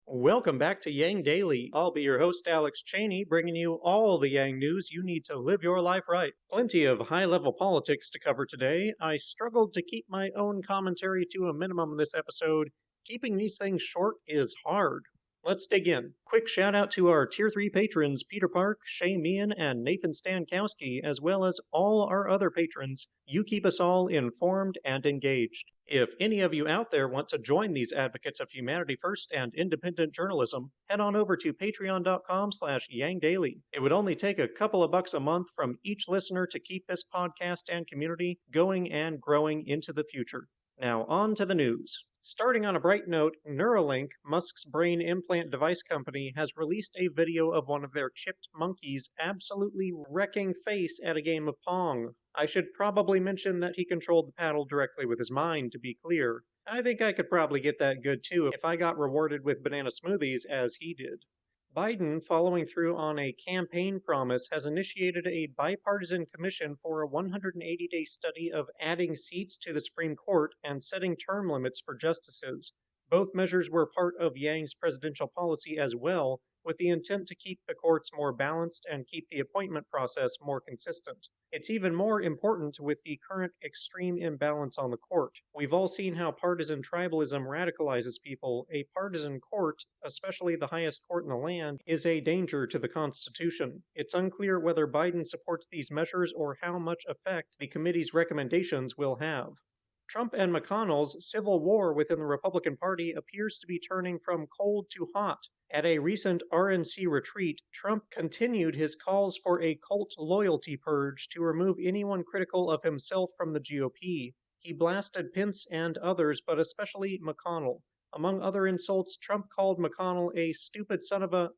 Welcome back to Yang Daily. I'll be your host, Alex Cheney, bringing you all the Yang news you need to live your life right. Plenty of high-level politics to cover today. I struggled to keep my own commentary to a minimum this episode. Keeping these things short is hard. Let's dig in. Quick shout out to our Tier 3 patrons, Peter Park, Shay Meehan, and Nathan Stankowski, as well as all our other patrons. You keep us all informed and engaged. If any of you out there want to join these advocates of humanity first and independent journalism, head on over to patreon.com/YangDaily. It would only take a couple of bucks a month from each listener to keep this podcast and community going and growing into the future. Now on to the news. Starting on a bright note, Neuralink, Musk's brain implant device company, has released a video of one of their chipped monkeys absolutely wrecking face at a game of pong. I should probably mention that he controlled the paddle directly with his mind, to be clear. I think I could probably get that good too if I got rewarded with banana smoothies as he did. Biden, following through on a campaign promise, has initiated a bipartisan commission for a 180-day study of adding seats to the Supreme Court and setting term limits for justices. Both measures were part of Yang's presidential policy as well, with the intent to keep the courts more balanced and keep the appointment process more consistent. It's even more important with the current extreme imbalance on the court. We've all seen how partisan tribalism radicalizes people. A partisan court, especially the highest court in the land, is a danger to the Constitution. It's unclear whether Biden supports these measures or how much effect the committee's recommendations will have. Trump and McConnell's civil war within the Republican Party appears to be turning from cold to hot. At a recent RNC retreat, Trump continued his calls for a cult loyalty purge to remove anyone critical of himself from the GOP. He blasted Pence and others, but especially McConnell. Among other insults, Trump called McConnell a stupid son of a...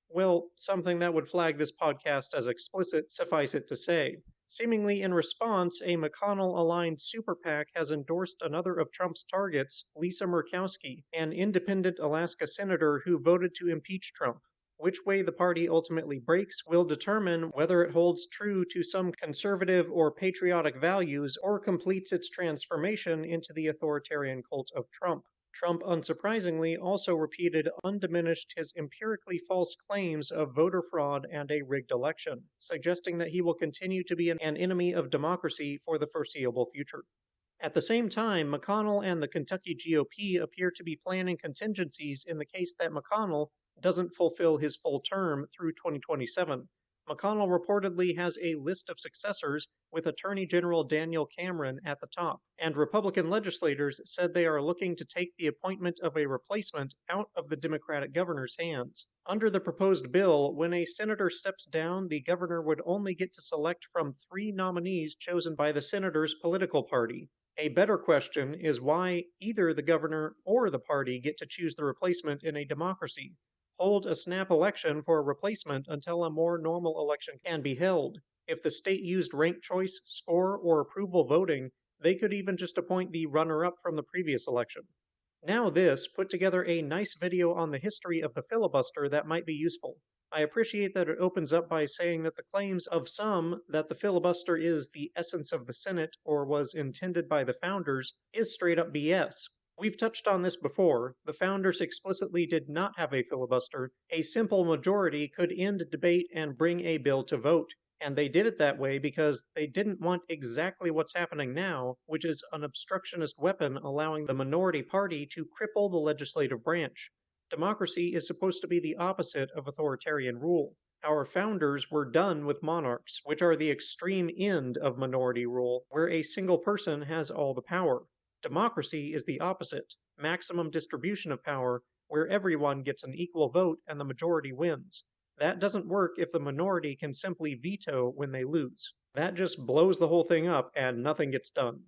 well, something that would flag this podcast as explicit, suffice it to say. Seemingly in response, a McConnell-aligned super PAC has endorsed another of Trump's targets, Lisa Murkowski, an independent Alaska senator who voted to impeach Trump. Which way the party ultimately breaks will determine whether it holds true to some conservative or patriotic values or completes its transformation into the authoritarian cult of Trump. Trump, unsurprisingly, also repeated undiminished his empirically false claims of voter fraud and a rigged election, suggesting that he will continue to be an enemy of democracy for the foreseeable future. At the same time, McConnell and the Kentucky GOP appear to be planning contingencies in the case that McConnell doesn't fulfill his full term through 2027. McConnell reportedly has a list of successors, with Attorney General Daniel Cameron at the top, and Republican legislators said they are looking to take the appointment of a replacement out of the Democratic governor's hands. Under the proposed bill, when a senator steps down, the governor would only get to select from 3 nominees chosen by the senator's political party. A better question is why either the governor or the party get to choose the replacement in a democracy. Hold a snap election for a replacement until a more normal election can be held. If the state used ranked choice, score, or approval voting, they could even just appoint the runner-up from the previous election. Now this, put together a nice video on the history of the filibuster that might be useful. I appreciate that it opens up by saying that the claims of some that the filibuster is the essence of the Senate or was intended by the founders is straight up BS. We've touched on this before. The founders explicitly did not have a filibuster. A simple majority could end debate and bring a bill to vote. And they did it that way because they didn't want exactly what's happening now, which is an obstructionist weapon allowing the minority party to cripple the legislative branch. Democracy is supposed to be the opposite of authoritarian rule. Our founders were done with monarchs, which are the extreme end of minority rule, where a single person has all the power. Democracy is the opposite, maximum distribution of power, where everyone gets an equal vote and the majority wins. That doesn't work if the minority can simply veto when they lose. That just blows the whole thing up and nothing gets done.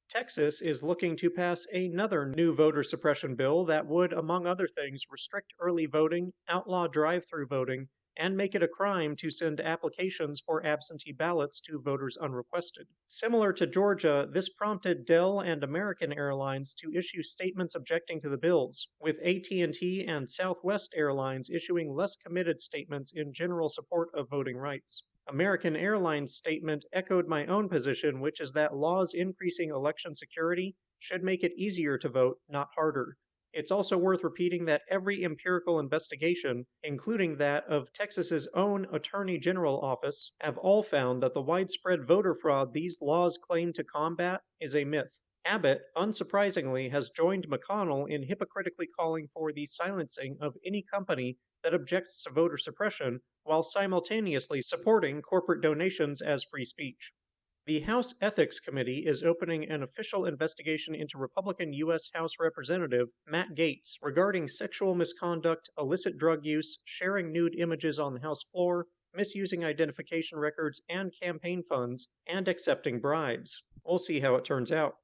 Texas is looking to pass another new voter suppression bill that would, among other things, restrict early voting, outlaw drive-through voting, and make it a crime to send applications for absentee ballots to voters unrequested. Similar to Georgia, this prompted Dell and American Airlines to issue statements objecting to the bills, with AT&T and Southwest Airlines issuing less committed statements in general support of voting rights. American Airlines' statement echoed my own position, which is that laws increasing election security should make it easier to vote, not harder. It's also worth repeating that every empirical investigation, including that of Texas's own Attorney General office, have all found that the widespread voter fraud these laws claim to combat is a myth. Abbott, unsurprisingly, has joined McConnell in hypocritically calling for the silencing of any company that objects to voter suppression while simultaneously supporting corporate donations as free speech. The House Ethics Committee is opening an official investigation into Republican U.S. House Representative Matt Gaetz regarding sexual misconduct, illicit drug use, sharing nude images on the House floor, misusing identification records and campaign funds, and accepting bribes. We'll see how it turns out.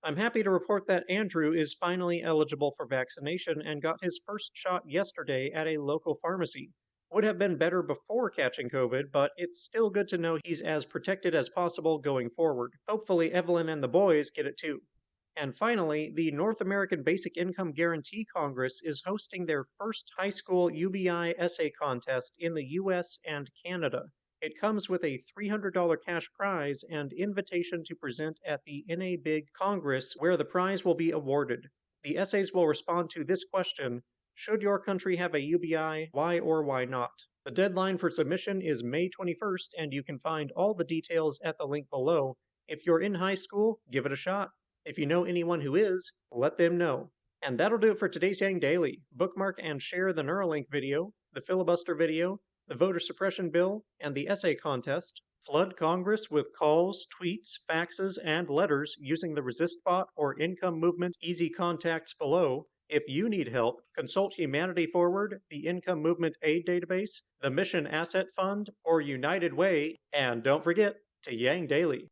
I'm happy to report that Andrew is finally eligible for vaccination and got his first shot yesterday at a local pharmacy. Would have been better before catching COVID, but it's still good to know he's as protected as possible going forward. Hopefully Evelyn and the boys get it too. And finally, the North American Basic Income Guarantee Congress is hosting their first high school UBI essay contest in the US and Canada. It comes with a $300 cash prize and invitation to present at the NA Big Congress, where the prize will be awarded. The essays will respond to this question: should your country have a UBI? Why or why not? The deadline for submission is May 21st, and you can find all the details at the link below. If you're in high school, give it a shot. If you know anyone who is, let them know. And that'll do it for today's Yang Daily. Bookmark and share the Neuralink video, the filibuster video, the voter suppression bill, and the essay contest. Flood Congress with calls, tweets, faxes, and letters using the Resist bot or Income Movement Easy Contacts below. If you need help, consult Humanity Forward, the Income Movement Aid Database, the Mission Asset Fund, or United Way, and don't forget to Yang Daily.